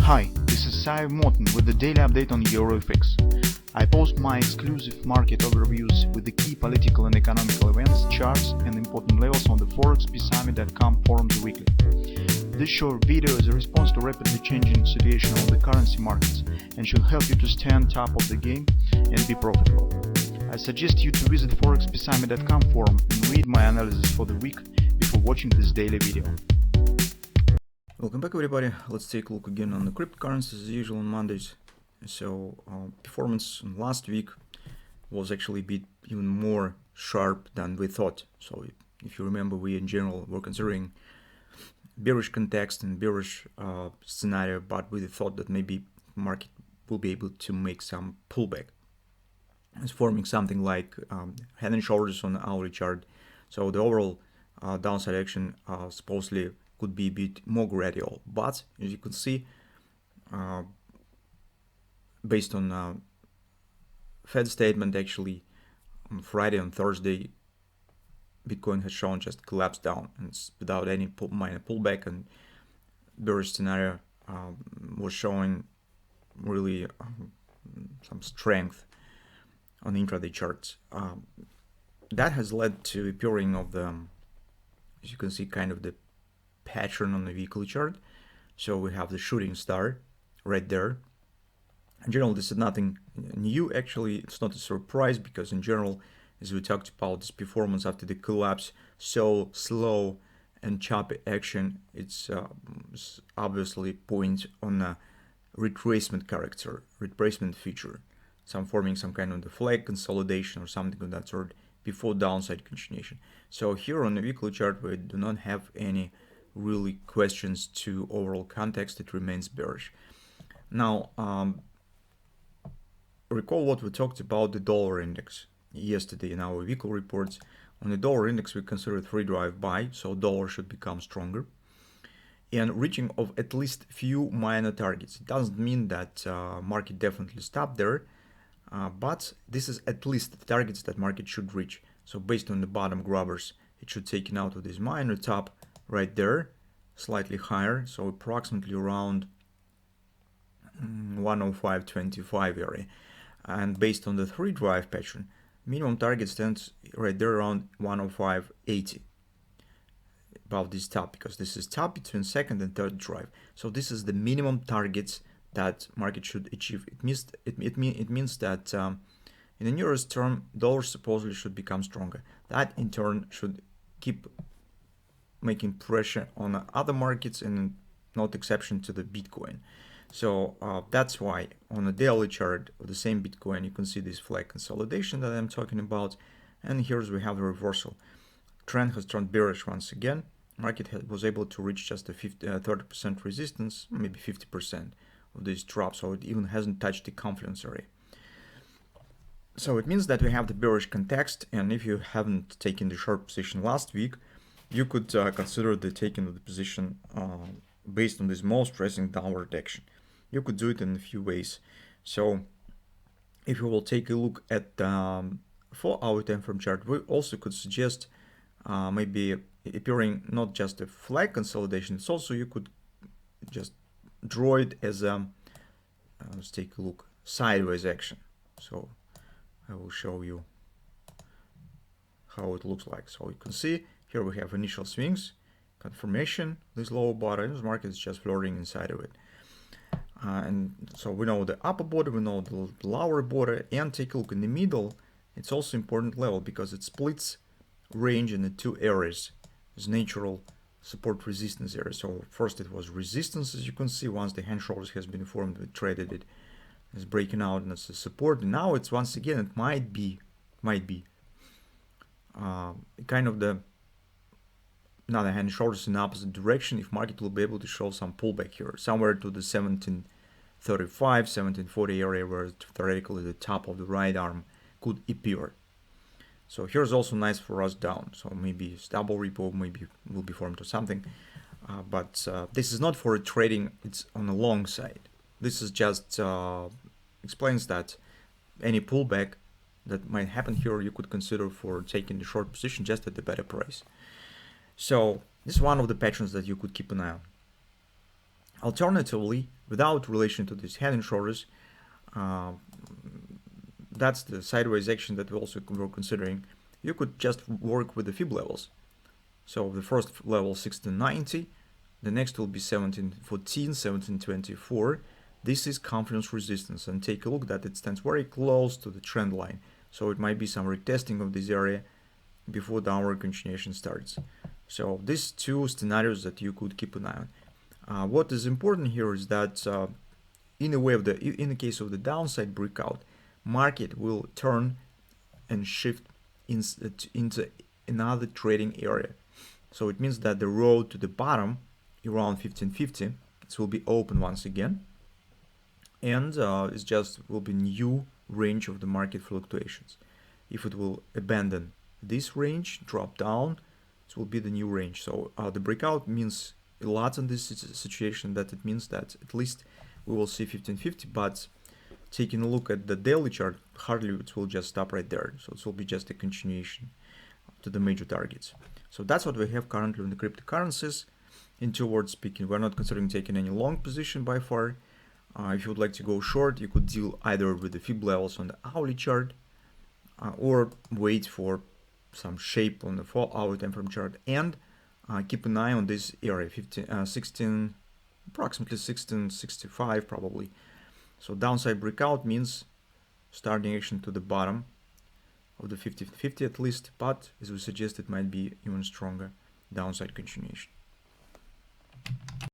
Hi, this is Sive Morten with the daily update on EuroFX. I post my exclusive market overviews with the key political and economical events, charts and important levels on the ForexPeaceArmy.com forums weekly. This short video is a response to rapidly changing situation on the currency markets and should help you to stay on top of the game and be profitable. I suggest you to visit ForexPeaceArmy.com forum and read my analysis for the week before watching this daily video. Welcome back, everybody. Let's take a look again on the cryptocurrencies as usual on Mondays. So performance last week was actually a bit even more sharp than we thought. So if you remember, we in general were considering bearish context and bearish scenario, but we thought that maybe market will be able to make some pullback. It's forming something like head and shoulders on the hourly chart. So the overall downside action supposedly could be a bit more gradual, but as you can see, based on Fed statement, actually on Friday and Thursday, Bitcoin has shown just collapse down, and it's without any minor pullback, and bearish scenario was showing really some strength on the intraday charts. That has led to appearing of the, as you can see, kind of the pattern on the weekly chart. So we have the shooting star right there. In general, this is nothing new. Actually, it's not a surprise because in general, as we talked about this performance after the collapse, so slow and choppy action, it's obviously point on a retracement character, retracement feature, some forming some kind of the flag consolidation or something of that sort before downside continuation. So here on the weekly chart, we do not have any really questions to overall context. It remains bearish. Now, recall what we talked about the dollar index yesterday in our weekly reports. On the dollar index, we consider 3 drive buy, so dollar should become stronger and reaching of at least few minor targets. It doesn't mean that market definitely stopped there, but this is at least the targets that market should reach. So based on the bottom grabbers, it should take out of this minor top right there, slightly higher, so approximately around 105.25 area. And based on the 3 drive pattern, minimum target stands right there around 105.80 above this top, because this is top between second and third drive. So this is the minimum targets that market should achieve. It means that in the nearest term, dollar supposedly should become stronger. That in turn should keep making pressure on other markets, and not exception to the Bitcoin. So that's why on a daily chart of the same Bitcoin, you can see this flag consolidation that I'm talking about. And here's we have the reversal. Trend has turned bearish once again. Market was able to reach just a 30% resistance, maybe 50% of this drop. So it even hasn't touched the confluence area. So it means that we have the bearish context. And if you haven't taken the short position last week, you could consider the taking of the position based on this most pressing downward action. You could do it in a few ways. So if you will take a look at the 4-hour time frame chart, we also could suggest maybe appearing not just a flag consolidation, it's also you could just draw it as a, let's take a look, sideways action. So I will show you how it looks like. So you can see here we have initial swings, confirmation, this lower bottom, this market is just flirting inside of it. And so we know the upper border, we know the lower border, and take a look in the middle. It's also important level because it splits range in the 2 areas. There's natural support resistance area. So first it was resistance, as you can see. Once the hand shoulders has been formed, we traded it as breaking out and as a support. And now it's once again, it might be kind of the another hand shoulders in the opposite direction if market will be able to show some pullback here, somewhere to the 1735, 1740 area, where theoretically the top of the right arm could appear. So here's also nice for us down. So maybe double repo maybe will be formed or something. But this is not for trading, it's on the long side. This is just explains that any pullback that might happen here, you could consider for taking the short position just at the better price. So this is one of the patterns that you could keep an eye on. Alternatively, without relation to these head and shoulders, that's the sideways action that we also were considering. You could just work with the fib levels. So the first level 1690, the next will be 1714, 1724. This is confidence resistance, and take a look that it stands very close to the trend line. So it might be some retesting of this area before downward continuation starts. So these two scenarios that you could keep an eye on. What is important here is that in the case of the downside breakout, market will turn and shift into another trading area. So it means that the road to the bottom around 1550, this will be open once again, and it's just will be new range of the market fluctuations. If it will abandon this range, drop down, it will be the new range. So the breakout means a lot in this situation, that it means that at least we will see 1550, but taking a look at the daily chart, hardly it will just stop right there. So it will be just a continuation to the major targets. So that's what we have currently in the cryptocurrencies. In 2 words speaking, we're not considering taking any long position by far. If you would like to go short, you could deal either with the fib levels on the hourly chart or wait for some shape on the 4-hour time frame chart, and keep an eye on this area, approximately 1665 probably. So downside breakout means starting action to the bottom of the 50-50 at least, but as we suggest, it might be even stronger downside continuation.